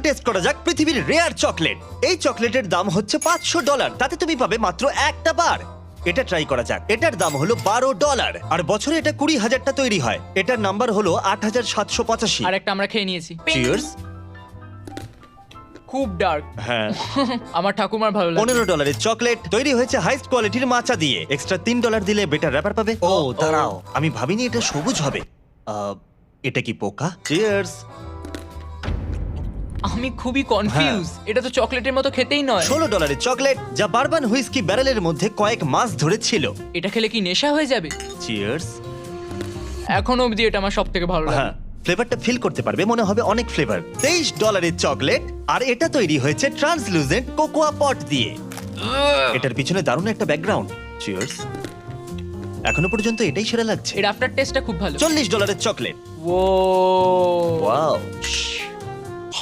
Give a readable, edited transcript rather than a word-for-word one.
Test করা যাক পৃথিবীর রেয়ার চকলেট। এই চকলেটের দাম হচ্ছে $500, তাতে তুমি পাবে মাত্র একটা বার। এটা ট্রাই করা যাক। এটার দাম হলো $12, আর বছরে এটা 20,000টা তৈরি হয়। এটার নাম্বার হলো 8,785। আর একটা আমরা খেয়ে নিয়েছি। চিয়ার্স। খুব ডার্ক। হ্যাঁ। আমার ঠাকুমার ভালো লাগে। $15 চকলেট তৈরি হয়েছে হাইস্ট কোয়ালিটির মাচা দিয়ে। এক্সট্রা $3 দিলে বেটার র্যাপার পাবে। ও দাঁড়াও, আমি ভাবিনি এটা সবুজ হবে। এটা কি পোকা? চিয়ার্স। আমি খুবই কনফিউজ। এটা তো চকলেটের মতো খেতেই নয়। $16 চকলেট যা বারবান হুইস্কি ব্যারেলের মধ্যে কয়েক মাস ধরে ছিল। এটা খেলে কি নেশা হয়ে যাবে? চিয়ার্স। এখনো অবধি এটা আমার সবথেকে ভালো লাগে। হ্যাঁ, ফ্লেভারটা ফিল করতে পারবে, মনে হবে অনেক ফ্লেভার। $23 চকলেট, আর এটা তৈরি হয়েছে ট্রান্সলুসেন্ট কোকোয়া পট দিয়ে। এটার পিছনে দারুণ একটা ব্যাকগ্রাউন্ড। চিয়ার্স। এখনো পর্যন্ত এটাই সেরা লাগছে। এর আফটার টেস্টটা খুব ভালো। $40 চকলেট। ও ওয়াও।